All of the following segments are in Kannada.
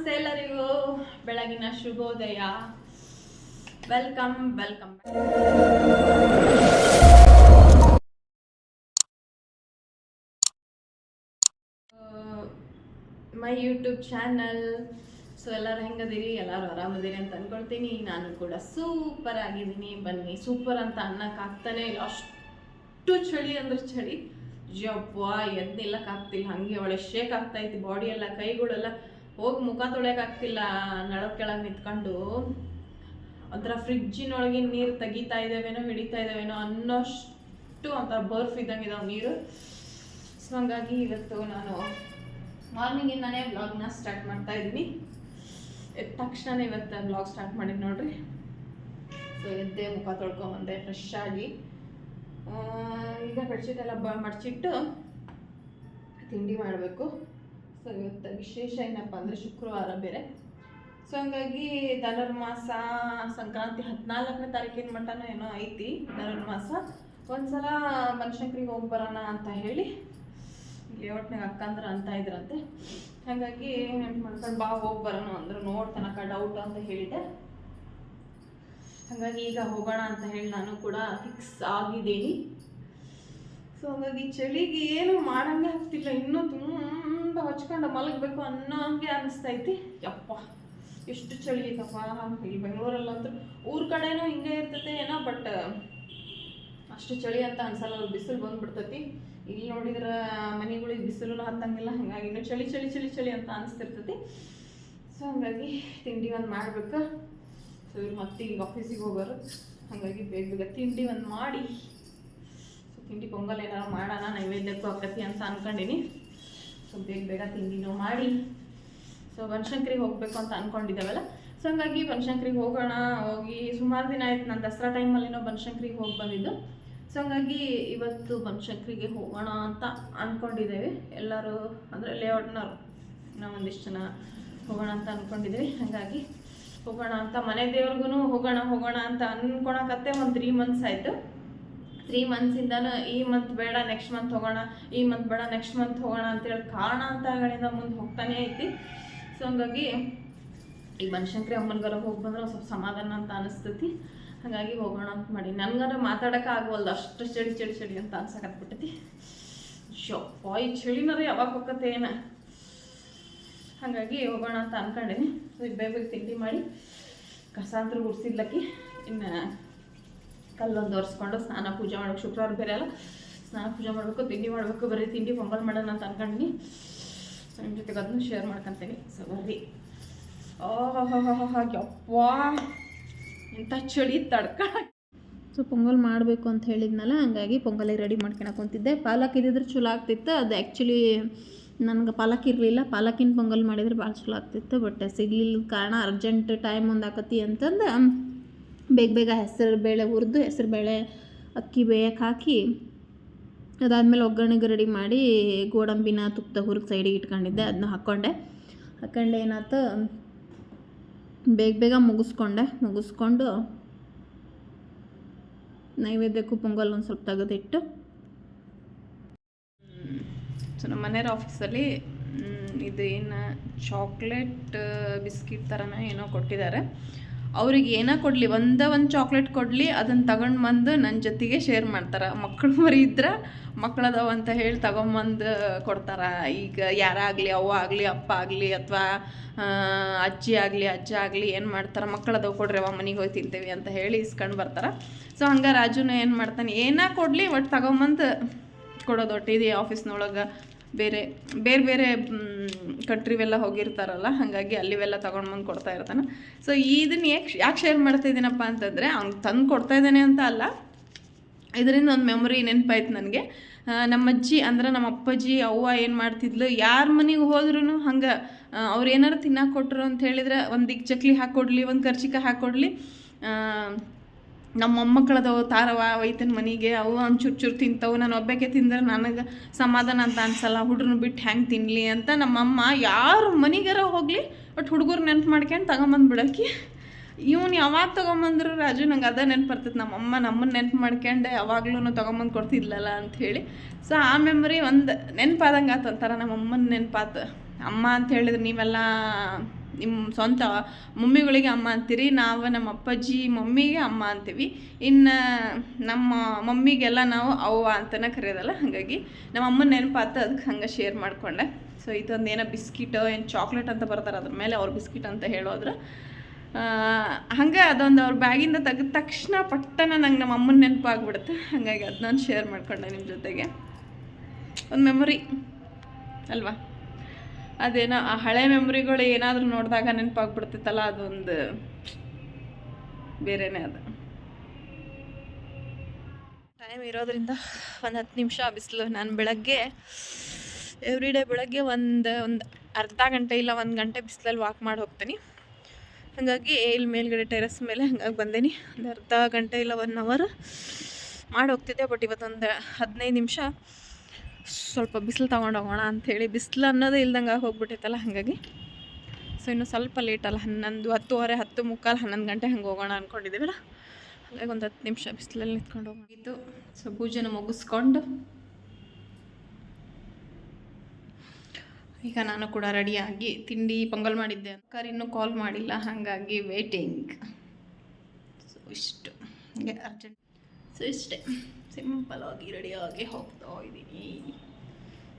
ನಮಸ್ತೆ ಎಲ್ಲರಿಗೂ, ಬೆಳಗಿನ ಶುಭೋದಯ. Welcome my YouTube channel. So ಎಲ್ಲರೂ ಹೆಂಗದಿರಿ? ಎಲ್ಲರೂ ಆರಾಮದಿರಿ ಅಂತ ಅಂದ್ಕೊಳ್ತೀನಿ. ನಾನು ಕೂಡ ಸೂಪರ್ ಆಗಿದ್ದೀನಿ. ಬನ್ನಿ, ಸೂಪರ್ ಅಂತ ಅನ್ನಕ್ಕಾಗ್ತಾನೆ ಇಲ್ಲ, ಅಷ್ಟು ಚಳಿ ಅಂದ್ರೆ ಚಳಿ. ಜಪ್ಪ ಎದ್ನಿಲ್ಲಕ್ಕಾಗ್ತಿಲ್ಲ, ಹಾಗೆ ಒಳ್ಳೆ ಶೇಕ್ ಆಗ್ತಾಯಿತ್ತು ಬಾಡಿ ಎಲ್ಲ, ಕೈಗಳೆಲ್ಲ ಹೋಗಿ ಮುಖ ತೊಳೆಯೋಕ್ಕಾಗ್ತಿಲ್ಲ. ನಳದ ಕೆಳಗೆ ನಿಂತ್ಕೊಂಡು ಒಂಥರ ಫ್ರಿಜ್ಜಿನೊಳಗಿನ ನೀರು ತೆಗಿತಾ ಇದ್ದಾವೇನೋ, ಹಿಡಿತಾ ಇದ್ದಾವೇನೋ ಅನ್ನೋಷ್ಟು ಒಂಥರ ಬರ್ಫ್ ಇದ್ದಂಗೆ ಇದಾವೆ ನೀರು. ಸೊ ಹಂಗಾಗಿ ಇವತ್ತು ನಾನು ಮಾರ್ನಿಂಗಿಂದಾನೇ ವ್ಲಾಗ್ನ ಸ್ಟಾರ್ಟ್ ಮಾಡ್ತಾ ಇದ್ದೀನಿ. ಎದ್ದ ತಕ್ಷಣ ಇವತ್ತು ವ್ಲಾಗ್ ಸ್ಟಾರ್ಟ್ ಮಾಡಿದ್ದು ನೋಡ್ರಿ. ಸೊ ಎದ್ದೆ, ಮುಖ ತೊಳ್ಕೊಂಬಂದೆ ಫ್ರೆಶ್ ಆಗಿ. ಈಗ ಬೆಡ್ಶೀಟ್ ಎಲ್ಲ ಮಡ್ಚಿಟ್ಟು ತಿಂಡಿ ಮಾಡಬೇಕು. ಸೊ ಇವತ್ತು ವಿಶೇಷ ಏನಪ್ಪ ಅಂದರೆ ಶುಕ್ರವಾರ ಬೇರೆ. ಸೊ ಹಂಗಾಗಿ ಧನುರ್ಮಾಸ ಸಂಕ್ರಾಂತಿ 14ನೇ ತಾರೀಕಿನ ಮಟ್ಟನೂ ಏನೋ ಐತಿ ಧನುರ್ಮಾಸ. ಒಂದ್ಸಲ ಬನಶಂಕರಿಗೆ ಹೋಗಿ ಬರೋಣ ಅಂತ ಹೇಳಿ ಲೇಔಟ್ನಾಗ ಅಕ್ಕಂದ್ರೆ ಅಂತ ಇದ್ರಂತೆ. ಹಾಗಾಗಿ ನೆನ್ಪು ಮಾಡ್ಕೊಂಡು ಬಾ ಹೋಗಿ ಬರೋಣ ಅಂದ್ರೆ ನೋಡ್ತನಕ ಡೌಟ್ ಅಂತ ಹೇಳಿದೆ. ಹಾಗಾಗಿ ಈಗ ಹೋಗೋಣ ಅಂತ ಹೇಳಿ ನಾನು ಕೂಡ ಫಿಕ್ಸ್ ಆಗಿದ್ದೀನಿ. ಸೊ ಹಾಗಾಗಿ ಚಳಿಗೆ ಏನು ಮಾಡಂಗೆ ಆಗ್ತಿಲ್ಲ, ಇನ್ನೂ ತುಂಬ ಹಚ್ಕೊಂಡು ಮಲಗಬೇಕು ಅನ್ನೋ ಹಂಗೆ ಅನಿಸ್ತೈತಿ. ಯಪ್ಪ ಎಷ್ಟು ಚಳಿ ಐತಪ್ಪ ಇಲ್ಲಿ ಬೆಂಗಳೂರಲ್ಲಂತೂ. ಊರ ಕಡೆನೂ ಹಿಂಗೆ ಇರ್ತೈತೆ ಏನೋ, ಬಟ್ ಅಷ್ಟು ಚಳಿ ಅಂತ ಅನ್ಸಲ್ಲ, ಬಿಸಿಲು ಬಂದ್ಬಿಡ್ತೈತಿ. ಇಲ್ಲಿ ನೋಡಿದ್ರೆ ಮನೆಗಳಿಗೆ ಬಿಸಿಲು ಹತ್ತಂಗಿಲ್ಲ, ಹಾಗಾಗಿ ಇನ್ನೂ ಚಳಿ ಚಳಿ ಚಳಿ ಚಳಿ ಅಂತ ಅನಿಸ್ತಿರ್ತೈತಿ. ಸೊ ಹಾಗಾಗಿ ತಿಂಡಿ ಒಂದು ಮಾಡ್ಬೇಕು. ಸೊ ಇವ್ರು ಮತ್ತೆ ಈಗ ಆಫೀಸಿಗೆ ಹೋಗೋರು, ಹಾಗಾಗಿ ಬೇಗ ಬೇಗ ತಿಂಡಿ ಒಂದು ಮಾಡಿ, ಸೊ ತಿಂಡಿ ಪೊಂಗಲ್ ಏನಾರು ಮಾಡೋಣ, ನೈವೇದ್ಯಕ್ಕೂ ಆಕತಿ ಅಂತ ಅನ್ಕೊಂಡಿನಿ. ಸೊ ಬೇಗ ಬೇಗ ತಿಂಡಿನೂ ಮಾಡಿ ಸೊ ಬನಶಂಕರಿಗೆ ಹೋಗಬೇಕು ಅಂತ ಅಂದ್ಕೊಂಡಿದ್ದಾವಲ್ಲ. ಸೊ ಹಂಗಾಗಿ ಬನಶಂಕರಿಗೆ ಹೋಗೋಣ. ಹೋಗಿ ಸುಮಾರು ದಿನ ಆಯ್ತು, ನಾನು ದಸರಾ ಟೈಮಲ್ಲಿನೋ ಬನಶಂಕರಿಗೆ ಹೋಗಿ ಬಂದಿದ್ದು. ಸೊ ಹಂಗಾಗಿ ಇವತ್ತು ಬನಶಂಕರಿಗೆ ಹೋಗೋಣ ಅಂತ ಅಂದ್ಕೊಂಡಿದ್ದೇವೆ ಎಲ್ಲರೂ, ಅಂದರೆ ಲೇಔಟ್ನವ್ರು ನಾವು ಒಂದಿಷ್ಟು ಜನ ಹೋಗೋಣ ಅಂತ ಅಂದ್ಕೊಂಡಿದ್ದೀವಿ. ಹಾಗಾಗಿ ಹೋಗೋಣ ಅಂತ, ಮನೆ ದೇವ್ರಿಗೂ ಹೋಗೋಣ ಅಂತ ಅಂದ್ಕೊಳಕತ್ತೆ. ಒಂದು 3 ಮಂತ್ಸ್ ಆಯಿತು. 3 ಮಂತ್ಸಿಂದನೂ ಈ ಮಂತ್ ಬೇಡ ನೆಕ್ಸ್ಟ್ ಮಂತ್ ಹೋಗೋಣ, ಈ ಮಂತ್ ಬೇಡ ನೆಕ್ಸ್ಟ್ ಮಂತ್ ಹೋಗೋಣ ಅಂತೇಳಿ ಕಾರಣಾಂತರಗಳಿಂದ ಮುಂದೆ ಹೋಗ್ತಾನೆ ಐತಿ. ಸೊ ಹಂಗಾಗಿ ಈ ಬನಶಂಕರಿ ಅಮ್ಮನಗಾರ ಹೋಗಿ ಬಂದ್ರೆ ಸ್ವಲ್ಪ ಸಮಾಧಾನ ಅಂತ ಅನಿಸ್ತೈತಿ. ಹಾಗಾಗಿ ಹೋಗೋಣ ಅಂತ ಮಾಡಿ. ನನಗಾರ ಮಾತಾಡೋಕೆ ಆಗವಲ್ದು, ಅಷ್ಟು ಚಳಿ ಚಳಿ ಚಳಿ ಅಂತ ಅನ್ಸಕತ್ಬಿಟ್ಟೈತಿ. ಶಪ್ಪ ಈ ಚಳಿನಾರ ಯಾವಾಗ ಹೋಗತ್ತೆ ಏನು, ಹಾಗಾಗಿ ಹೋಗೋಣ ಅಂತ ಅನ್ಕೊಂಡಿನಿ. ಸೊ ಈಗ ಬೇಗ ಬೇಗ ತಿಂಡಿ ಮಾಡಿ ಕಸ ಅಂತೂ ಗುಡಿಸಿದ್ಲಕ್ಕಿ, ಇನ್ನು ಕಲ್ಲೊಂದು ಒರೆಸ್ಕೊಂಡು ಸ್ನಾನ ಪೂಜೆ ಮಾಡೋಕೆ, ಶುಕ್ರವಾರ ಬೇರೆ ಅಲ್ಲ, ಸ್ನಾನ ಪೂಜೆ ಮಾಡಬೇಕು, ತಿಂಡಿ ಮಾಡಬೇಕು. ಬರೀ ತಿಂಡಿ ಪೊಂಗಲ್ ಮಾಡೋಣ ಅಂತ ಅನ್ಕೊಂಡಿನಿ. ಸೊ ನಿಮ್ಮ ಜೊತೆಗೆ ಅದನ್ನು ಶೇರ್ ಮಾಡ್ಕೊತೀನಿ. ಸೊ ಬರ್ರಿ. ಯಪ್ಪ ಇಂಥ ಚಳಿ ತಡ್ಕ. ಸೊ ಪೊಂಗಲ್ ಮಾಡಬೇಕು ಅಂತ ಹೇಳಿದ್ನಲ್ಲ, ಹಂಗಾಗಿ ಪೊಂಗಲಿಗೆ ರೆಡಿ ಮಾಡ್ಕೊಳಕ್ಕೆ ಕುಂತಿದ್ದೆ. ಪಾಲಕ್ ಇದ್ದಿದ್ರೆ ಚಲೋ ಆಗ್ತಿತ್ತು. ಅದು ಆ್ಯಕ್ಚುಲಿ ನನಗೆ ಪಾಲಕ್ ಇರಲಿಲ್ಲ, ಪಾಲಕಿನ ಪೊಂಗಲ್ ಮಾಡಿದರೆ ಭಾಳ ಚಲೋ ಆಗ್ತಿತ್ತು. ಬಟ್ ಸಿಗಲಿಲ್ಲ ಕಾರಣ ಅರ್ಜೆಂಟ್ ಟೈಮ್ ಒಂದು ಆಕತಿ ಅಂತಂದು ಬೇಗ ಬೇಗ ಹೆಸರುಬೇಳೆ ಹುರಿದು, ಹೆಸರುಬೇಳೆ ಅಕ್ಕಿ ಬೇಯಕ್ಕೆ ಹಾಕಿ, ಅದಾದಮೇಲೆ ಒಗ್ಗರಣೆಗೆ ರೆಡಿ ಮಾಡಿ ಗೋಡಂಬಿನ ತುಪ್ಪದ ಹುರಿದು ಸೈಡಿಗೆ ಇಟ್ಕೊಂಡಿದ್ದೆ. ಅದನ್ನ ಹಾಕ್ಕೊಂಡು ಏನಾಯ್ತು, ಬೇಗ ಬೇಗ ಮುಗಿಸ್ಕೊಂಡು ನೈವೇದ್ಯಕ್ಕೂ ಪೊಂಗಲ್ ಒಂದು ಸ್ವಲ್ಪ ತೆಗೆದಿಟ್ಟು, ಸೊ ನಮ್ಮ ಮನೆಯವ್ರ ಆಫೀಸಲ್ಲಿ ಇದು ಏನು ಚಾಕ್ಲೇಟ್ ಬಿಸ್ಕಿಟ್ ಥರನ ಏನೋ ಕೊಟ್ಟಿದ್ದಾರೆ. ಅವ್ರಿಗೆ ಏನೋ ಕೊಡಲಿ, ಒಂದು ಚಾಕ್ಲೇಟ್ ಕೊಡಲಿ, ಅದನ್ನು ತಗೊಂಡು ಬಂದು ನನ್ನ ಜೊತೆಗೆ ಶೇರ್ ಮಾಡ್ತಾರೆ. ಮಕ್ಕಳು ಮರಿ ಇದ್ರೆ ಮಕ್ಕಳದವ ಅಂತ ಹೇಳಿ ತಗೊಂಬಂದು ಕೊಡ್ತಾರೆ. ಈಗ ಯಾರಾಗಲಿ, ಅವ್ವ ಆಗಲಿ, ಅಪ್ಪ ಆಗಲಿ, ಅಥವಾ ಅಜ್ಜಿ ಆಗಲಿ, ಅಜ್ಜ ಆಗಲಿ ಏನು ಮಾಡ್ತಾರೆ, ಮಕ್ಕಳದವು ಕೊಡ್ರಿ ಅವ ಮನೆಗೆ ಹೋಗಿ ತಿಂತೇವೆ ಅಂತ ಹೇಳಿ ಇಸ್ಕೊಂಡು ಬರ್ತಾರೆ. ಸೊ ಹಂಗೆ ರಾಜುನು ಏನು ಮಾಡ್ತಾನೆ, ಏನೋ ಕೊಡಲಿ ಒಟ್ಟು ತಗೊಂಬಂದು ಕೊಡೋದು. ಒಟ್ಟು ಇದೆ ಆಫೀಸ್ನೊಳಗೆ ಬೇರೆ ಕಂಟ್ರಿವೆಲ್ಲ ಹೋಗಿರ್ತಾರಲ್ಲ, ಹಾಗಾಗಿ ಅಲ್ಲಿವೆಲ್ಲ ತೊಗೊಂಡ್ಬಂದು ಕೊಡ್ತಾ ಇರ್ತಾನೆ. ಸೊ ಇದನ್ನು ಯಾಕೆ ಶೇರ್ ಮಾಡ್ತಾಯಿದ್ದೀನಪ್ಪ ಅಂತಂದರೆ, ಅವ್ನು ತಂದು ಕೊಡ್ತಾಯಿದ್ದಾನೆ ಅಂತ ಅಲ್ಲ, ಇದರಿಂದ ಒಂದು ಮೆಮೊರಿ ನೆನಪಾಯ್ತು ನನಗೆ. ನಮ್ಮ ಅಜ್ಜಿ ಅಂದ್ರೆ ನಮ್ಮ ಅಪ್ಪಾಜಿ ಅವ್ವ ಏನು ಮಾಡ್ತಿದ್ಲು, ಯಾರ ಮನೆಗೆ ಹೋದ್ರೂ ಹಂಗೆ ಅವ್ರು ಏನಾರು ತಿನ್ನಕ್ಕೆ ಕೊಟ್ಟರು ಅಂತ ಹೇಳಿದ್ರೆ, ಒಂದು ದಿಗ್ ಚಕ್ಲಿ ಹಾಕ್ಕೊಡ್ಲಿ, ಒಂದು ಕರ್ಚಿಕ ಹಾಕ್ಕೊಡ್ಲಿ, ನಮ್ಮ ಮೊಮ್ಮಕ್ಕಳದವು ತಾರವ ಒಯ್ತನ ಮನೆಗೆ, ಅವು ಒಂದು ಚೂರು ತಿಂತವು, ನಾನು ಒಬ್ಬಕ್ಕೆ ತಿಂದ್ರೆ ನನಗೆ ಸಮಾಧಾನ ಅಂತ ಅನ್ಸಲ್ಲ, ಹುಡ್ರನ್ನ ಬಿಟ್ಟು ಹೆಂಗೆ ತಿನ್ನಲಿ ಅಂತ ನಮ್ಮಮ್ಮ ಯಾರು ಮನೆಗಾರ ಹೋಗಲಿ ಬಟ್ ಹುಡುಗರು ನೆನ್ಪು ಮಾಡ್ಕೊಂಡು ತಗೊಂಬಂದ್ಬಿಡಕ್ಕೆ. ಇವನು ಯಾವಾಗ ತೊಗೊಂಬಂದ್ರು ರಾಜು ನಂಗೆ ಅದೇ ನೆನಪು ಬರ್ತೈತೆ, ನಮ್ಮನ್ನ ನೆನಪು ಮಾಡ್ಕೊಂಡು ಯಾವಾಗ್ಲೂ ತೊಗೊಂಬಂದು ಕೊಡ್ತಿದ್ಲಲ್ಲ ಅಂಥೇಳಿ. ಸೊ ಆ ಮೆಮೊರಿ ಒಂದು ನೆನಪಾದಂಗೆ ಆತು, ಒಂಥರ ನಮ್ಮಮ್ಮನ ನೆನಪಾತು. ಅಮ್ಮ ಅಂತ ಹೇಳಿದ್ರೆ ನೀವೆಲ್ಲ ನಿಮ್ಮ ಸ್ವಂತ ಮಮ್ಮಿಗಳಿಗೆ ಅಮ್ಮ ಅಂತೀರಿ, ನಾವು ನಮ್ಮ ಅಪ್ಪಾಜಿ ಮಮ್ಮಿಗೆ ಅಮ್ಮ ಅಂತೀವಿ. ಇನ್ನು ನಮ್ಮ ಮಮ್ಮಿಗೆಲ್ಲ ನಾವು ಅವ್ವ ಅಂತಲೇ ಕರೆಯೋದಲ್ಲ. ಹಾಗಾಗಿ ನಮ್ಮ ಅಮ್ಮನ ನೆನಪಾತು, ಅದಕ್ಕೆ ಹಂಗೆ ಶೇರ್ ಮಾಡಿಕೊಂಡೆ. ಸೊ ಇದೊಂದು ಏನೋ ಬಿಸ್ಕಿಟ್ ಏನು ಚಾಕ್ಲೇಟ್ ಅಂತ ಬರ್ತಾರೆ, ಅದ್ರ ಮೇಲೆ ಅವ್ರ ಬಿಸ್ಕಿಟ್ ಅಂತ ಹೇಳೋದ್ರು. ಹಾಗೆ ಅದೊಂದು ಅವ್ರ ಬ್ಯಾಗಿಂದ ತೆಗೆದ ತಕ್ಷಣ ಪಟ್ಟನ ನಂಗೆ ನಮ್ಮ ಅಮ್ಮನ ನೆನಪಾಗ್ಬಿಡುತ್ತೆ. ಹಾಗಾಗಿ ಅದನ್ನ ಶೇರ್ ಮಾಡಿಕೊಂಡೆ ನಿಮ್ಮ ಜೊತೆಗೆ. ಒಂದು ಮೆಮೊರಿ ಅಲ್ವಾ, ಅದೇನೋ ಆ ಹಳೆ ಮೆಮೊರಿಗಳು ಏನಾದರೂ ನೋಡಿದಾಗ ನೆನಪಾಗ್ಬಿಡ್ತೈತಲ್ಲ, ಅದೊಂದು ಬೇರೆನೇ. ಅದು ಟೈಮ್ ಇರೋದ್ರಿಂದ ಒಂದು 10 ನಿಮಿಷ ಬಿಸಿಲು. ನಾನು ಬೆಳಗ್ಗೆ ಎವ್ರಿಡೇ ಬೆಳಗ್ಗೆ ಒಂದು ಅರ್ಧ ಗಂಟೆ ಇಲ್ಲ 1 ಗಂಟೆ ಬಿಸಿಲಲ್ಲಿ ವಾಕ್ ಮಾಡಿ ಹೋಗ್ತೀನಿ. ಹಾಗಾಗಿ ಇಲ್ಲಿ ಮೇಲ್ಗಡೆ ಟೆರೆಸ್ ಮೇಲೆ ಹಂಗಾಗಿ ಬಂದೇನಿ. ಒಂದು ಅರ್ಧ ಗಂಟೆ ಇಲ್ಲ 1 ಅವರ್ ಮಾಡಿ ಹೋಗ್ತಿದ್ದೆ. ಬಟ್ ಇವತ್ತೊಂದು 15 ನಿಮಿಷ ಸ್ವಲ್ಪ ಬಿಸಿಲು ತೊಗೊಂಡು ಹೋಗೋಣ ಅಂಥೇಳಿ, ಬಿಸಿಲು ಅನ್ನೋದೇ ಇಲ್ದಂಗೆ ಹೋಗ್ಬಿಟ್ಟೈತಲ್ಲ. ಹಾಗಾಗಿ ಸೊ ಇನ್ನೂ ಸ್ವಲ್ಪ ಲೇಟ್ ಅಲ್ಲ, 11, 10:30, 10:45, 11 ಗಂಟೆ ಹಂಗೆ ಹೋಗೋಣ ಅಂದ್ಕೊಂಡಿದ್ದೀವಲ್ಲ. ಹಾಗಾಗಿ ಒಂದು 10 ನಿಮಿಷ ಬಿಸಿಲಲ್ಲಿ ನಿಂತ್ಕೊಂಡು ಹೋಗಿದ್ದು. ಸೊ ಪೂಜೆನ ಮುಗಿಸ್ಕೊಂಡು ಈಗ ನಾನು ಕೂಡ ರೆಡಿಯಾಗಿ ತಿಂಡಿ ಪೊಂಗಲ್ ಮಾಡಿದ್ದೆ. ಅಕ್ಕ ಇನ್ನೂ ಕಾಲ್ ಮಾಡಿಲ್ಲ, ಹಾಗಾಗಿ ವೇಟಿಂಗ್. ಸೊ ಇಷ್ಟು ಹಂಗೆ ಅರ್ಜೆಂಟ್. ಸೊ ಇಷ್ಟೇ ಸಿಂಪಲಾಗಿ ರೆಡಿಯಾಗಿ ಹೋಗ್ತಾ ಇದ್ದೀನಿ.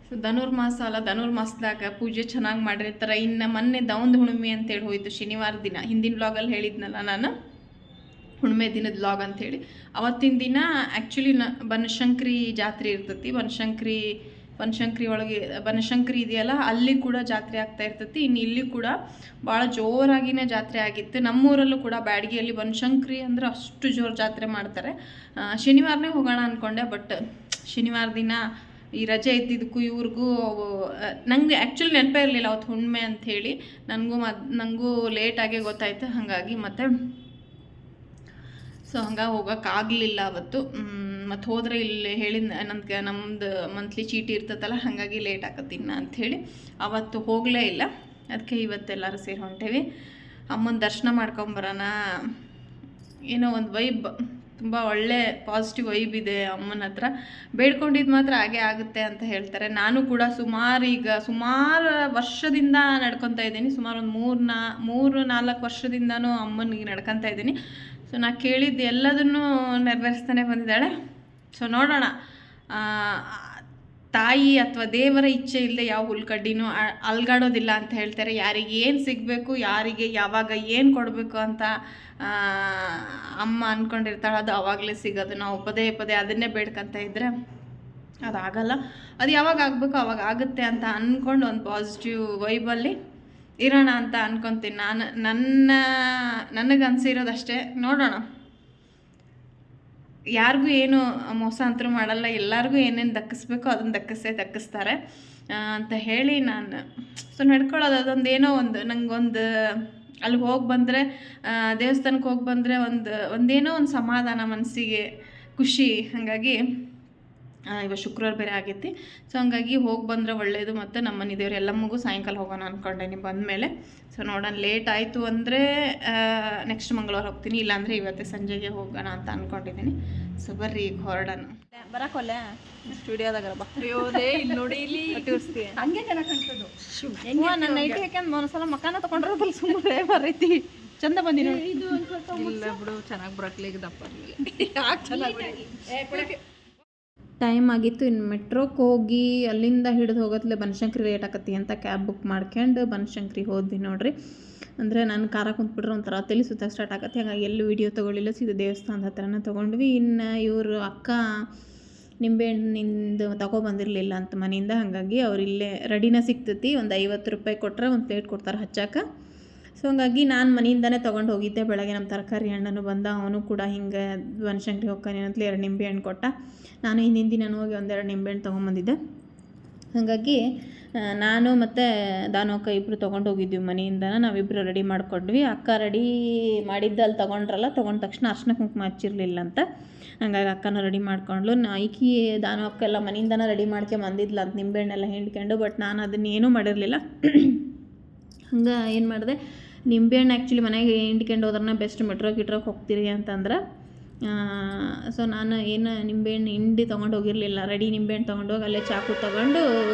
ಸೊ ಧನುರ್ಮಾಸ ಅಲ್ಲ, ಧನುರ್ಮಾಸದಾಗ ಪೂಜೆ ಚೆನ್ನಾಗಿ ಮಾಡಿರ್ತಾರೆ. ಇನ್ನು ಮೊನ್ನೆ ದೌಂದ್ ಹುಣ್ಣಿಮೆ ಅಂತೇಳಿ ಹೋಯಿತು ಶನಿವಾರ ದಿನ. ಹಿಂದಿನ ವ್ಲಾಗಲ್ಲಿ ಹೇಳಿದ್ನಲ್ಲ ನಾನು, ಹುಣ್ಣಿಮೆ ದಿನದ ವ್ಲಾಗ್ ಅಂಥೇಳಿ. ಅವತ್ತಿನ ದಿನ ಆ್ಯಕ್ಚುಲಿ ಬನಶಂಕರಿ ಜಾತ್ರೆ ಇರ್ತೈತಿ. ಬನಶಂಕರಿ ಒಳಗೆ ಬನಶಂಕರಿ ಇದೆಯಲ್ಲ, ಅಲ್ಲಿ ಕೂಡ ಜಾತ್ರೆ ಆಗ್ತಾ ಇರ್ತೈತಿ. ಇನ್ನು ಇಲ್ಲಿ ಕೂಡ ಭಾಳ ಜೋರಾಗಿನೇ ಜಾತ್ರೆ ಆಗಿತ್ತು. ನಮ್ಮೂರಲ್ಲೂ ಕೂಡ ಬ್ಯಾಡಗಿಯಲ್ಲಿ ಬನಶಂಕರಿ ಅಂದರೆ ಅಷ್ಟು ಜೋರು ಜಾತ್ರೆ ಮಾಡ್ತಾರೆ. ಶನಿವಾರನೇ ಹೋಗೋಣ ಅಂದ್ಕೊಂಡೆ, ಬಟ್ ಶನಿವಾರ ದಿನ ಈ ರಜೆ ಇದ್ದಿದ್ದಕ್ಕೂ ಇವ್ರಿಗೂ ನನಗೆ ಆ್ಯಕ್ಚುಲಿ ನೆನಪೇ ಇರಲಿಲ್ಲ ಅವತ್ತು ಹುಣ್ಣಿಮೆ ಅಂಥೇಳಿ. ನನಗೂ ಲೇಟಾಗೇ ಗೊತ್ತಾಯ್ತು. ಹಾಗಾಗಿ ಮತ್ತೆ ಸೊ ಹಂಗೆ ಹೋಗೋಕ್ಕಾಗಲಿಲ್ಲ ಅವತ್ತು. ಮತ್ತು ಹೋದರೆ ಇಲ್ಲಿ ಹೇಳಿದ ನಮ್ಮದು ಮಂತ್ಲಿ ಚೀಟಿ ಇರ್ತೈತಲ್ಲ, ಹಾಗಾಗಿ ಲೇಟ್ ಆಕತ್ತಿನ್ನ ಅಂಥೇಳಿ ಅವತ್ತು ಹೋಗಲೇ ಇಲ್ಲ. ಅದಕ್ಕೆ ಇವತ್ತೆಲ್ಲರೂ ಸೇರಿ ಹೊಂಟೇವಿ. ಅಮ್ಮನ ದರ್ಶನ ಮಾಡ್ಕೊಂಬರೋಣ. ಏನೋ ಒಂದು ವೈಬ್, ತುಂಬ ಒಳ್ಳೆ ಪಾಸಿಟಿವ್ ವೈಬ್ ಇದೆ ಅಮ್ಮನ ಹತ್ರ. ಬೇಡ್ಕೊಂಡಿದ್ದು ಮಾತ್ರ ಹಾಗೆ ಆಗುತ್ತೆ ಅಂತ ಹೇಳ್ತಾರೆ. ನಾನು ಕೂಡ ಸುಮಾರು ವರ್ಷದಿಂದ ನಡ್ಕೊತಾ ಇದ್ದೀನಿ. ಸುಮಾರು ಒಂದು 3-4 ವರ್ಷದಿಂದನೂ ಅಮ್ಮನಿಗೆ ನಡ್ಕೊತಾ ಇದ್ದೀನಿ. ಸೊ ನಾ ಕೇಳಿದ್ದು ಎಲ್ಲದನ್ನೂ ನೆರವೇರಿಸ್ತಾನೆ ಬಂದಿದ್ದಾಳೆ. ಸೊ ನೋಡೋಣ, ತಾಯಿ ಅಥವಾ ದೇವರ ಇಚ್ಛೆ ಇಲ್ಲದೆ ಯಾವ ಹುಲ್ಕಡ್ಡಿನೂ ಅಲ್ಗಾಡೋದಿಲ್ಲ ಅಂತ ಹೇಳ್ತಾರೆ. ಯಾರಿಗೆ ಏನು ಸಿಗಬೇಕು, ಯಾರಿಗೆ ಯಾವಾಗ ಏನು ಕೊಡಬೇಕು ಅಂತ ಅಮ್ಮ ಅಂದ್ಕೊಂಡಿರ್ತಾಳೆ, ಅದು ಆವಾಗಲೇ ಸಿಗೋದು. ನಾವು ಪದೇ ಅದನ್ನೇ ಬೇಡ್ಕೊತ ಇದ್ದರೆ ಅದಾಗಲ್ಲ. ಅದು ಯಾವಾಗ ಆಗಬೇಕು ಅವಾಗ ಆಗುತ್ತೆ ಅಂತ ಅಂದ್ಕೊಂಡು ಒಂದು ಪಾಸಿಟಿವ್ ವೈಬಲ್ಲಿ ಇರೋಣ ಅಂತ ಅಂದ್ಕೊತೀನಿ. ನನಗೆ ಅನಿಸಿರೋದಷ್ಟೇ. ನೋಡೋಣ, ಯಾರಿಗೂ ಏನು ಮೋಸ ಅಂತರೂ ಮಾಡಲ್ಲ. ಎಲ್ಲರಿಗೂ ಏನೇನು ದಕ್ಕಿಸ್ಬೇಕೋ ಅದನ್ನು ದಕ್ಕಿಸ್ತಾರೆ ಅಂತ ಹೇಳಿ ನಾನು ಸೊ ನಡ್ಕೊಳ್ಳೋದು. ಅದೊಂದು ಏನೋ ನನಗೊಂದು ಅಲ್ಲಿ ಹೋಗಿ ಬಂದರೆ, ದೇವಸ್ಥಾನಕ್ಕೆ ಹೋಗಿ ಬಂದರೆ ಒಂದೇನೋ ಒಂದು ಸಮಾಧಾನ, ಮನಸ್ಸಿಗೆ ಖುಷಿ. ಹಾಗಾಗಿ ಇವಾಗ ಶುಕ್ರವಾರ ಬೇರೆ ಆಗೈತಿ. ಸೊ ಹಂಗಾಗಿ ಹೋಗಿ ಬಂದರೆ ಒಳ್ಳೆಯದು. ಮತ್ತು ನಮ್ಮ ಮನೆ ದೇವ್ರು ಎಲ್ಲಮ್ಮಗೂ ಸಾಯಂಕಾಲ ಹೋಗೋಣ ಅಂದ್ಕೊಂಡೆ ನೀವು ಬಂದಮೇಲೆ. ಸೊ ನೋಡೋಣ, ಲೇಟ್ ಆಯಿತು ಅಂದರೆ ನೆಕ್ಸ್ಟ್ ಮಂಗಳವಾರ ಹೋಗ್ತೀನಿ, ಇಲ್ಲಾಂದರೆ ಇವತ್ತೇ ಸಂಜೆಗೆ ಹೋಗೋಣ ಅಂತ ಅಂದ್ಕೊಂಡಿದ್ದೀನಿ. ಸೊ ಬರ್ರಿ ಈಗ ಹೊರಡೋಣ. ಬರಕೊಲ್ಲೆ ಸ್ಟುಡಿಯೋದಾಗ ಬಯೋದೇ ಇಲ್ಲಿ ನೋಡಿ, ಇಲ್ಲಿ ತೋರಿಸ್ತೀವಿ. ಹಂಗೆ ಚೆನ್ನಾಗಿ ಕಾಣಿಸೋದು. ನನ್ನ ನೈಟಿ ಹಾಕ್ಯಂದು ಒಂದ್ಸಲ ಮಕಾನ ತೊಗೊಂಡ್ರೆ ಸುಮ್ಮನೆ ಬರೈತಿ. ಚಂದ ಬಂದಿನ ಇದು ಇಲ್ಲ ಬಿಡು, ಚೆನ್ನಾಗಿ ಬರಕ್ಲಿಕ್ಕೆ ದಪ್ಪ ಚೆನ್ನಾಗಿ. ಟೈಮ್ ಆಗಿತ್ತು. ಇನ್ನು ಮೆಟ್ರೋಕ್ಕೆ ಹೋಗಿ ಅಲ್ಲಿಂದ ಹಿಡಿದು ಹೋಗೋದ್ಲೆ ಬನಶಂಕರಿ ಲೇಟ್ ಆಕತಿ ಅಂತ ಕ್ಯಾಬ್ ಬುಕ್ ಮಾಡ್ಕೊಂಡು ಬನಶಂಕರಿಗೆ ಹೋದ್ವಿ ನೋಡ್ರಿ. ಅಂದರೆ ನಾನು ಕಾರ ಕುಂತ್ಬಿಟ್ರೆ ಒಂಥರ ತಲೆ ಸುತ್ತ ಸ್ಟಾರ್ಟ್ ಆಗತ್ತೆ. ಹಾಗಾಗಿ ಎಲ್ಲೂ ವೀಡಿಯೋ ತೊಗೊಳ್ಳಿಲ್ಲ, ಸೀದಾ ದೇವಸ್ಥಾನದ ಹತ್ರನೇ ತೊಗೊಂಡ್ವಿ. ಇನ್ನು ಇವರು ಅಕ್ಕ ನಿಂಬೆಹಣ್ಣಿಂದು ತೊಗೊಬಂದಿರಲಿಲ್ಲ ಅಂತ ಮನೆಯಿಂದ. ಹಾಗಾಗಿ ಅವ್ರು ಇಲ್ಲೇ ರೆಡಿನ ಸಿಗ್ತೈತಿ. ಒಂದು 50 ರೂಪಾಯಿ ಕೊಟ್ಟರೆ ಒಂದು ಪ್ಲೇಟ್ ಕೊಡ್ತಾರೆ ಹಚ್ಚಾಕ. ಸೊ ಹಂಗಾಗಿ ನಾನು ಮನೆಯಿಂದನೇ ತೊಗೊಂಡು ಹೋಗಿದ್ದೆ. ಬೆಳಗ್ಗೆ ನಮ್ಮ ತರಕಾರಿ ಹಣ್ಣನು ಬಂದ, ಅವನು ಕೂಡ ಹಿಂಗೆ ಬನಶಂಕರಿ ಹೋಗ್ತಾನೆ ಅಂತಲೇ 2 ನಿಂಬೆಹಣ್ಣು ಕೊಟ್ಟ. ನಾನು ಹಿಂದಿನ ದಿನ ಹೋಗಿ 1-2 ನಿಂಬೆಹಣ್ಣು ತೊಗೊಂಬಂದಿದ್ದೆ. ಹಾಗಾಗಿ ನಾನು ಮತ್ತು ದಾನೋಕ್ಕ ಇಬ್ಬರು ತೊಗೊಂಡು ಹೋಗಿದ್ವಿ ಮನೆಯಿಂದ. ನಾವಿಬ್ಬರು ರೆಡಿ ಮಾಡ್ಕೊಂಡ್ವಿ. ಅಕ್ಕ ರೆಡಿ ಮಾಡಿದ್ದು ಅಲ್ಲಿ ತೊಗೊಂಡ್ರಲ್ಲ, ತೊಗೊಂಡ ತಕ್ಷಣ ಅರ್ಶಿನ ಕುಂಕುಮ ಹಚ್ಚಿರಲಿಲ್ಲ ಅಂತ. ಹಂಗಾಗಿ ಅಕ್ಕನ ರೆಡಿ ಮಾಡ್ಕೊಂಡ್ಲು. ಈಕಿ ದಾನೋಕ್ಕ ಎಲ್ಲ ಮನೆಯಿಂದನೇ ರೆಡಿ ಮಾಡ್ಕೊಂಬಂದಿದ್ಲ ಅಂತ ನಿಂಬೆಹಣ್ಣೆಲ್ಲ ಹಿಂಡ್ಕೊಂಡು. ಬಟ್ ನಾನು ಅದನ್ನೇನೂ ಮಾಡಿರಲಿಲ್ಲ. ಹಂಗೆ ಏನು ಮಾಡಿದೆ, ನಿಂಬೆಹಣ್ಣು ಆ್ಯಕ್ಚುಲಿ ಮನೆಗೆ ಹಿಂಡ್ಕೊಂಡು ಹೋದ್ರೆ ಬೆಸ್ಟ್, ಮೆಟ್ರೋಗೆ ಹೋಗ್ತೀರಿ ಅಂತಂದ್ರೆ. ಸೊ ನಾನು ಏನು ನಿಂಬೆಹಣ್ಣು ಹಿಂಡಿ ತೊಗೊಂಡು ಹೋಗಿರಲಿಲ್ಲ. ರೆಡಿ ನಿಂಬೆಹಣ್ಣು ತೊಗೊಂಡೋಗಿ ಅಲ್ಲೇ ಚಾಕು ತೊಗೊಂಡು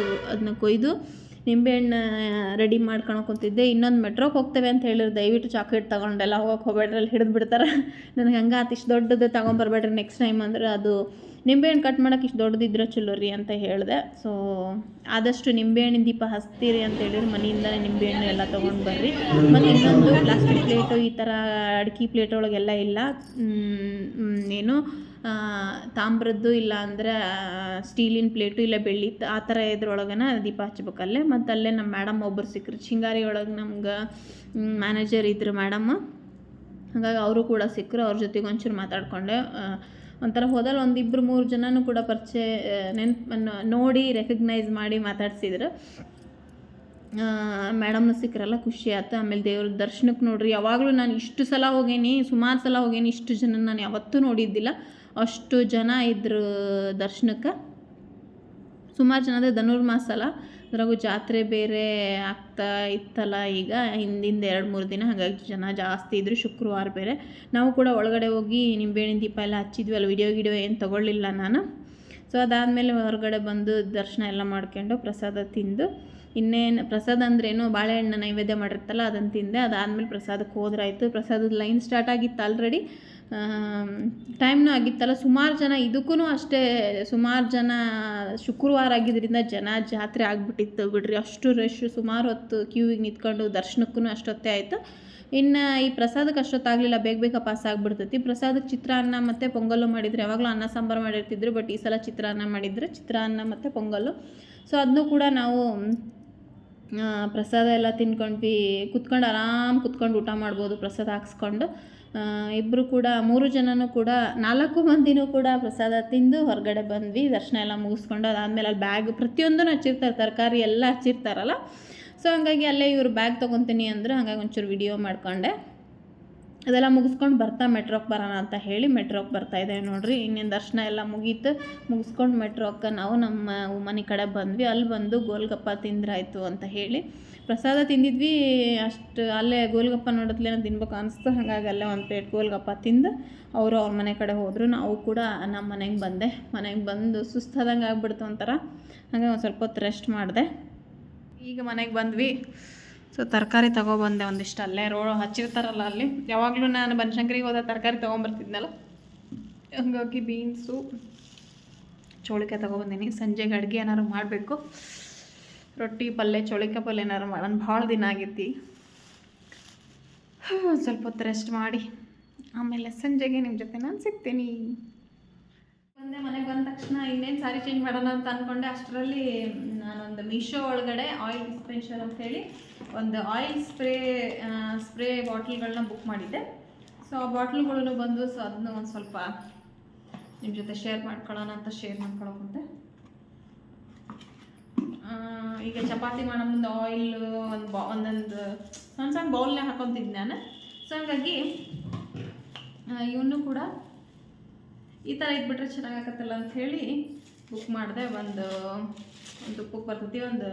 ಅದನ್ನ ಕೊಯ್ದು ನಿಂಬೆಹಣ್ಣು ರೆಡಿ ಮಾಡ್ಕೊಳಕ್ಕೆ ಕುಂತಿದ್ದೆ. ಇನ್ನೊಂದು ಮೆಟ್ರೋಗೆ ಹೋಗ್ತೇವೆ ಅಂತ ಹೇಳಿದ್ರು, ದಯವಿಟ್ಟು ಚಾಕ್ಲೇಟ್ ತೊಗೊಂಡೆಲ್ಲ ಹೋಗಕ್ಕೆ ಹೋಗ್ಬೇಡ್ರಿ, ಅಲ್ಲಿ ಹಿಡಿದು ಬಿಡ್ತಾರೆ. ನನಗೆ ಹಂಗೆ ಇಷ್ಟು ದೊಡ್ಡದು ತೊಗೊಂಬರ್ಬೇಡ್ರಿ ನೆಕ್ಸ್ಟ್ ಟೈಮ್ ಅಂದ್ರೆ, ಅದು ನಿಂಬೆಹಣ್ಣು ಕಟ್ ಮಾಡೋಕೆ ಇಷ್ಟು ದೊಡ್ಡದಿದ್ರೆ ಚಲೋ ರೀ ಅಂತ ಹೇಳಿದೆ. ಸೊ ಆದಷ್ಟು ನಿಂಬೆಹಣ್ಣಿನ ದೀಪ ಹಚ್ತೀರಿ ಅಂತ ಹೇಳಿದ್ರು, ಮನೆಯಿಂದಲೇ ನಿಂಬೆಹಣ್ಣು ಎಲ್ಲ ತೊಗೊಂಡು ಬರ್ರಿ. ಮತ್ತು ಇನ್ನೊಂದು ಪ್ಲಾಸ್ಟಿಕ್ ಪ್ಲೇಟು ಈ ಥರ ಅಡಿಕೆ ಪ್ಲೇಟ್ ಒಳಗೆಲ್ಲ ಇಲ್ಲ, ಏನು ತಾಮ್ರದ್ದು ಇಲ್ಲ ಅಂದರೆ ಸ್ಟೀಲಿನ ಪ್ಲೇಟು ಇಲ್ಲ ಬೆಳ್ಳಿ ಆ ಥರ ಇದ್ರೊಳಗನ ದೀಪ ಹಚ್ಬೇಕಲ್ಲೇ. ಮತ್ತು ಅಲ್ಲೇ ನಮ್ಮ ಮೇಡಮ್ ಒಬ್ಬರು ಸಿಕ್ಕರು, ಶಿಂಗಾರಿ ಒಳಗೆ ನಮ್ಗೆ ಮ್ಯಾನೇಜರ್ ಇದ್ರು ಮೇಡಮ್, ಹಾಗಾಗಿ ಅವರು ಕೂಡ ಸಿಕ್ಕರು. ಅವ್ರ ಜೊತೆಗೆ ಒಂಚೂರು ಮಾತಾಡಿಕೊಂಡೆ. ಒಂಥರ ಹೋದಲ್ಲಿ 1-2-3 ಜನನೂ ಕೂಡ ಪರಿಚಯ ನೋಡಿ ರೆಕಗ್ನೈಸ್ ಮಾಡಿ ಮಾತಾಡ್ಸಿದ್ರು. ಮೇಡಮ್ನ ಸಿಕ್ಕರಲ್ಲ, ಖುಷಿ ಆಯ್ತು. ಆಮೇಲೆ ದೇವ್ರ ದರ್ಶನಕ್ಕೆ ನೋಡ್ರಿ, ಯಾವಾಗಲೂ ನಾನು ಇಷ್ಟು ಸಲ ಹೋಗೇನಿ, ಸುಮಾರು ಸಲ ಹೋಗೇನಿ, ಇಷ್ಟು ಜನ ನಾನು ಯಾವತ್ತೂ ನೋಡಿದ್ದಿಲ್ಲ. ಅಷ್ಟು ಜನ ಇದ್ರು ದರ್ಶನಕ್ಕೆ. ಸುಮಾರು ಜನ ಅಂದರೆ ಧನುರ್ಮಾಸ ಅಲ್ಲ, ಅದ್ರಾಗೂ ಜಾತ್ರೆ ಬೇರೆ ಆಗ್ತಾ ಇತ್ತಲ್ಲ ಈಗ ಹಿಂದಿಂದ 2-3 ದಿನ, ಹಾಗಾಗಿ ಜನ ಜಾಸ್ತಿ ಇದ್ದರು. ಶುಕ್ರವಾರ ಬೇರೆ. ನಾವು ಕೂಡ ಒಳಗಡೆ ಹೋಗಿ ನಿಂಬೆಹಣ್ಣಿನ ದೀಪ ಎಲ್ಲ ಹಚ್ಚಿದ್ವಿ, ಅಲ್ಲಿ ವಿಡಿಯೋ ಏನು ತೊಗೊಳ್ಳಿಲ್ಲ ನಾನು. ಸೊ ಅದಾದಮೇಲೆ ಹೊರಗಡೆ ಬಂದು ದರ್ಶನ ಎಲ್ಲ ಮಾಡ್ಕೊಂಡು ಪ್ರಸಾದ ತಿಂದು, ಇನ್ನೇನು ಪ್ರಸಾದ ಅಂದ್ರೇನು ಬಾಳೆಹಣ್ಣು ನೈವೇದ್ಯ ಮಾಡಿರ್ತಲ್ಲ ಅದನ್ನು ತಿಂದೆ. ಅದಾದಮೇಲೆ ಪ್ರಸಾದಕ್ಕೆ ಹೋದ್ರಾಯ್ತು. ಪ್ರಸಾದದ ಲೈನ್ ಸ್ಟಾರ್ಟ್ ಆಗಿತ್ತು ಆಲ್ರೆಡಿ, ಟೈಮ್ನೂ ಆಗಿತ್ತಲ್ಲ. ಸುಮಾರು ಜನ, ಇದಕ್ಕೂ ಅಷ್ಟೇ ಸುಮಾರು ಜನ, ಶುಕ್ರವಾರ ಆಗಿದ್ದರಿಂದ ಜನ ಜಾತ್ರೆ ಆಗಿಬಿಟ್ಟಿತ್ತು ಬಿಡ್ರಿ, ಅಷ್ಟು ರಶ್. ಸುಮಾರು ಹೊತ್ತು ಕ್ಯೂವಿಗೆ ನಿಂತ್ಕೊಂಡು ದರ್ಶನಕ್ಕೂ ಅಷ್ಟೊತ್ತೇ ಆಯಿತು. ಇನ್ನು ಈ ಪ್ರಸಾದಕ್ಕೆ ಅಷ್ಟೊತ್ತಾಗಲಿಲ್ಲ, ಬೇಗ ಪಾಸ್ ಆಗಿಬಿಡ್ತೈತಿ. ಪ್ರಸಾದಕ್ಕೆ ಚಿತ್ರಾನ್ನ ಮತ್ತು ಪೊಂಗಲ್ಲು ಮಾಡಿದ್ರು. ಯಾವಾಗಲೂ ಅನ್ನ ಸಾಂಬಾರು ಮಾಡಿರ್ತಿದ್ರು, ಬಟ್ ಈ ಸಲ ಚಿತ್ರಾನ್ನ ಮಾಡಿದ್ರು, ಚಿತ್ರಾನ್ನ ಮತ್ತು ಪೊಂಗಲ್ಲು. ಸೊ ಅದನ್ನೂ ಕೂಡ ನಾವು ಪ್ರಸಾದ ಎಲ್ಲ ತಿನ್ಕೊಂಡ್ವಿ. ಕುತ್ಕೊಂಡು ಊಟ ಮಾಡ್ಬೋದು ಪ್ರಸಾದ ಹಾಕ್ಸ್ಕೊಂಡು. ಇಬ್ಬರು ಕೂಡ 3 ಜನನೂ ಕೂಡ 4 ಮಂದಿನೂ ಕೂಡ ಪ್ರಸಾದ ತಿಂದು ಹೊರಗಡೆ ಬಂದ್ವಿ. ದರ್ಶನ ಎಲ್ಲ ಮುಗಿಸ್ಕೊಂಡು ಅದಾದಮೇಲೆ ಅಲ್ಲಿ ಬ್ಯಾಗ್ ಪ್ರತಿಯೊಂದೂ ಹಚ್ಚಿರ್ತಾರೆ, ತರಕಾರಿ ಎಲ್ಲ ಹಚ್ಚಿರ್ತಾರಲ್ಲ. ಸೊ ಹಂಗಾಗಿ ಅಲ್ಲೇ ಇವರು ಬ್ಯಾಗ್ ತೊಗೊತೀನಿ ಅಂದ್ರೆ, ಹಾಗಾಗಿ ಒಂಚೂರು ವಿಡಿಯೋ ಮಾಡ್ಕೊಂಡೆ. ಅದೆಲ್ಲ ಮುಗಿಸ್ಕೊಂಡು ಬರ್ತಾ ಮೆಟ್ರೋಕ್ಕೆ ಬರೋಣ ಅಂತ ಹೇಳಿ ಮೆಟ್ರೋಕ್ಕೆ ಬರ್ತಾಯಿದ್ದೇವೆ ನೋಡಿರಿ. ಇನ್ನೇನು ದರ್ಶನ ಎಲ್ಲ ಮುಗಿಸ್ಕೊಂಡು ಮೆಟ್ರೋಕ್ಕೆ ನಾವು ನಮ್ಮ ಮನೆ ಕಡೆ ಬಂದ್ವಿ. ಅಲ್ಲಿ ಬಂದು ಗೋಲ್ಗಪ್ಪ ತಿಂದ್ರಾಯ್ತು ಅಂತ ಹೇಳಿ ಪ್ರಸಾದ ತಿಂದಿದ್ವಿ. ಅಷ್ಟು ಅಲ್ಲೇ ಗೋಲ್ಗಪ್ಪ ನೋಡಿದ್ಲೇನೋ ತಿನ್ಬೇಕು ಅನಿಸ್ತು, ಹಾಗಾಗಿ ಅಲ್ಲೇ ಒಂದು ಪ್ಲೇಟ್ ಗೋಲ್ಗಪ್ಪ ತಿಂದು ಅವರು ಅವ್ರ ಮನೆ ಕಡೆ ಹೋದರು. ನಾವು ಕೂಡ ನಮ್ಮ ಮನೆಗೆ ಬಂದೆ. ಮನೆಗೆ ಬಂದು ಸುಸ್ತಾದಂಗೆ ಆಗ್ಬಿಡ್ತು ಒಂಥರ, ಹಾಗೆ ಒಂದು ಸ್ವಲ್ಪ ಹೊತ್ತು ರೆಸ್ಟ್ ಮಾಡಿದೆ. ಈಗ ಮನೆಗೆ ಬಂದ್ವಿ. ಸೊ ತರಕಾರಿ ತೊಗೊಬಂದೆ ಒಂದಿಷ್ಟು, ಅಲ್ಲೇ ಹಚ್ಚಿರ್ತಾರಲ್ಲ ಅಲ್ಲಿ. ಯಾವಾಗಲೂ ನಾನು ಬನಶಂಕರಿಗೆ ಹೋದ ತರಕಾರಿ ತೊಗೊಂಬರ್ತಿದ್ನಲ್ಲ, ಹಂಗಾಗಿ ಬೀನ್ಸು, ಚೌಳಿಕಾಯಿ ತೊಗೊಬಂದೀನಿ. ಸಂಜೆಗೆ ಅಡುಗೆ ಏನಾದ್ರು ಮಾಡಬೇಕು, ರೊಟ್ಟಿ ಪಲ್ಯ, ಚೌಳಿಕಾಯಿ ಪಲ್ಯ ಏನಾದ್ರು ಮಾಡೋಣ, ಭಾಳ ದಿನ ಆಗೈತಿ. ಸ್ವಲ್ಪ ಹೊತ್ತು ರೆಸ್ಟ್ ಮಾಡಿ ಆಮೇಲೆ ಸಂಜೆಗೆ ನಿಮ್ಮ ಜೊತೆ ನಾನು ಸಿಗ್ತೀನಿ. ಮನೆಗೆ ಬಂದ ತಕ್ಷಣ ಇನ್ನೇನು ಸಾರಿ ಚೇಂಜ್ ಮಾಡೋಣ ಅಂತ ಅಂದ್ಕೊಂಡೆ. ಅಷ್ಟರಲ್ಲಿ ನಾನೊಂದು ಮೀಶೋ ಒಳಗಡೆ ಆಯಿಲ್ ಡಿಸ್ಪೆನ್ಸರ್ ಅಂತೇಳಿ ಒಂದು ಆಯಿಲ್ ಸ್ಪ್ರೇ ಬಾಟ್ಲ್ಗಳನ್ನ ಬುಕ್ ಮಾಡಿದ್ದೆ. ಸೊ ಆ ಬಾಟ್ಲ್ಗಳು ಬಂದು, ಸೊ ಅದನ್ನು ಒಂದು ಸ್ವಲ್ಪ ನಿಮ್ಮ ಜೊತೆ ಶೇರ್ ಮಾಡ್ಕೊಳ್ಳೋಣ ಅಂತ ಮಾಡ್ಕೊಳ್ಳೋಕಂತೆ. ಈಗ ಚಪಾತಿ ಮಾಡೋ ಮುಂದೆ ಆಯಿಲ್ ಒಂದೊಂದು ಸಣ್ಣ ಬೌಲ್ನಾಗ ಹಾಕೊತಿದ್ದೆ ನಾನು. ಸೊ ಹಾಗಾಗಿ ಇವನು ಕೂಡ ಈ ಥರ ಇದ್ಬಿಟ್ರೆ ಚೆನ್ನಾಗಾಗತ್ತಲ್ಲ ಅಂಥೇಳಿ ಬುಕ್ ಮಾಡಿದೆ. ಒಂದು ತುಪ್ಪಕ್ಕೆ ಬರ್ತೈತಿ, ಒಂದು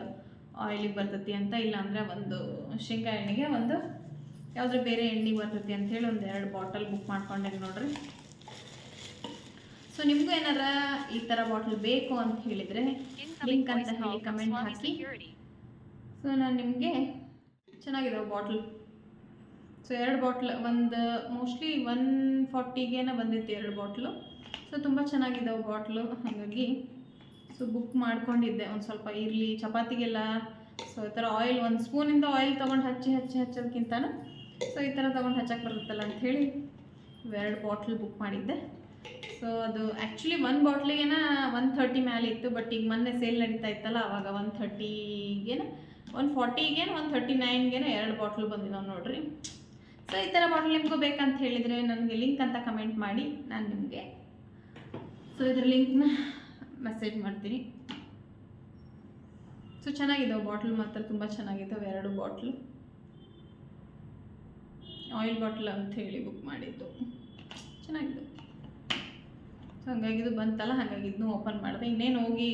ಆಯಿಲಿಗೆ ಬರ್ತೈತಿ ಅಂತ, ಇಲ್ಲಾಂದರೆ ಒಂದು ಶೇಂಗಾ ಎಣ್ಣೆಗೆ, ಒಂದು ಯಾವುದೇ ಬೇರೆ ಎಣ್ಣೆಗೆ ಬರ್ತೈತಿ ಅಂಥೇಳಿ ಒಂದು 2 ಬಾಟಲ್ ಬುಕ್ ಮಾಡ್ಕೊಂಡೆ ನೋಡ್ರಿ. ಸೊ ನಿಮಗೂ ಏನಾರ ಈ ಥರ ಬಾಟಲ್ ಬೇಕು ಅಂತ ಹೇಳಿದರೆ ಲಿಂಕ್ ಅಂತ ಹೇಳಿ ಕಮೆಂಟ್ ಹಾಕಿ. ಸೊ ನಾನು ನಿಮಗೆ ಚೆನ್ನಾಗಿದ್ದಾವೆ ಬಾಟ್ಲ್. ಸೊ 2 ಬಾಟ್ಲ್, ಒಂದು ಮೋಸ್ಟ್ಲಿ 140ಗೇನ ಬಂದಿತ್ತು 2 ಬಾಟ್ಲು. ಸೊ ತುಂಬ ಚೆನ್ನಾಗಿದ್ದಾವೆ ಬಾಟ್ಲು, ಹಾಗಾಗಿ ಸೊ ಬುಕ್ ಮಾಡ್ಕೊಂಡಿದ್ದೆ. ಒಂದು ಸ್ವಲ್ಪ ಇರಲಿ ಚಪಾತಿಗೆಲ್ಲ. ಸೊ ಈ ಥರ ಆಯಿಲ್, 1 ಸ್ಪೂನಿಂದ ಆಯಿಲ್ ತೊಗೊಂಡು ಹಚ್ಚೋದಕ್ಕಿಂತನೂ ಸೊ ಈ ಥರ ತೊಗೊಂಡು ಹಚ್ಚಕ್ಕೆ ಬರುತ್ತಲ್ಲ ಅಂಥೇಳಿ 2 ಬಾಟ್ಲ್ ಬುಕ್ ಮಾಡಿದ್ದೆ. ಸೊ ಅದು ಆ್ಯಕ್ಚುಲಿ 1 ಬಾಟ್ಲಿಗೇನ 130 ಮೇಲೆ ಇತ್ತು, ಬಟ್ ಈಗ ಮೊನ್ನೆ ಸೇಲ್ ನಡೀತಾ ಇತ್ತಲ್ಲ, ಆವಾಗ 130ಗೇನ 140ಗೇನ 139ಗೇನ 2 ಬಾಟ್ಲು ಬಂದಿದ್ದಾವೆ ನೋಡ್ರಿ. ಸೊ ಈ ಥರ ಬಾಟ್ಲ್ ನಿಮಗೂ ಬೇಕಂತ ಹೇಳಿದರೆ ನನಗೆ ಲಿಂಕ್ ಅಂತ ಕಮೆಂಟ್ ಮಾಡಿ, ನಾನು ನಿಮಗೆ ಸೊ ಇದ್ರ ಲಿಂಕ್ನ ಮೆಸೇಜ್ ಮಾಡ್ತೀನಿ. ಸೊ ಚೆನ್ನಾಗಿದ್ದಾವೆ ಬಾಟ್ಲ್, ಮಾತ್ರ ತುಂಬ ಚೆನ್ನಾಗಿದ್ದಾವೆ 2 ಬಾಟ್ಲು. ಆಯಿಲ್ ಬಾಟ್ಲ್ ಅಂಥೇಳಿ ಬುಕ್ ಮಾಡಿದ್ದು, ಚೆನ್ನಾಗಿದ್ದು. ಸೊ ಹಾಗಾಗಿ ಇದು ಬಂತಲ್ಲ, ಹಾಗಾಗಿ ಇದನ್ನು ಓಪನ್ ಮಾಡಿದೆ. ಇನ್ನೇನು ಹೋಗಿ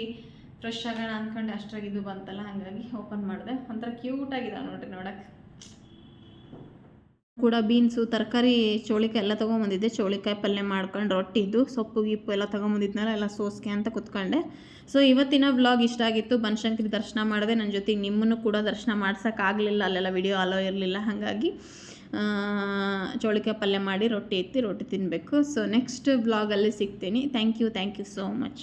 ಫ್ರೆಶ್ ಆಗೋಣ ಅಂದ್ಕೊಂಡೆ, ಅಷ್ಟ್ರಾಗಿ ಇದು ಬಂತಲ್ಲ, ಹಾಗಾಗಿ ಓಪನ್ ಮಾಡಿದೆ. ಒಂಥರ ಕ್ಯೂಟಾಗಿದೆ ನೋಡಿರಿ ನೋಡೋಕ್ಕೆ. ಕೂಡ ಬೀನ್ಸು ತರಕಾರಿ ಚೋಳಿಕಾಯಿ ಎಲ್ಲ ತೊಗೊಂಬಂದಿದ್ದೆ. ಚೋಳಿಕಾಯಿ ಪಲ್ಯ ಮಾಡ್ಕೊಂಡು ರೊಟ್ಟಿದ್ದು ಸೊಪ್ಪು ಗಿಪ್ಪು ಎಲ್ಲ ತೊಗೊಂಬಂದಿದ್ನಲ್ಲ ಎಲ್ಲ ಸೋಸ್ಕೆ ಅಂತ ಕುತ್ಕೊಂಡೆ. ಸೊ ಇವತ್ತಿನ ವ್ಲಾಗ್ ಇಷ್ಟ ಆಗಿತ್ತು. ಬನಶಂಕರಿ ದರ್ಶನ ಮಾಡಿದೆ. ನನ್ನ ಜೊತೆಗೆ ನಿಮ್ಮನ್ನು ಕೂಡ ದರ್ಶನ ಮಾಡ್ಸೋಕ್ಕಾಗಲಿಲ್ಲ, ಅಲ್ಲೆಲ್ಲ ವಿಡಿಯೋ ಅಲೋ ಇರಲಿಲ್ಲ. ಹಾಗಾಗಿ ಚೋಳಿಕಾಯಿ ಪಲ್ಯ ಮಾಡಿ ರೊಟ್ಟಿ ತಿನ್ನಬೇಕು. ಸೊ ನೆಕ್ಸ್ಟ್ ವ್ಲಾಗಲ್ಲಿ ಸಿಗ್ತೀನಿ. Thank you so much.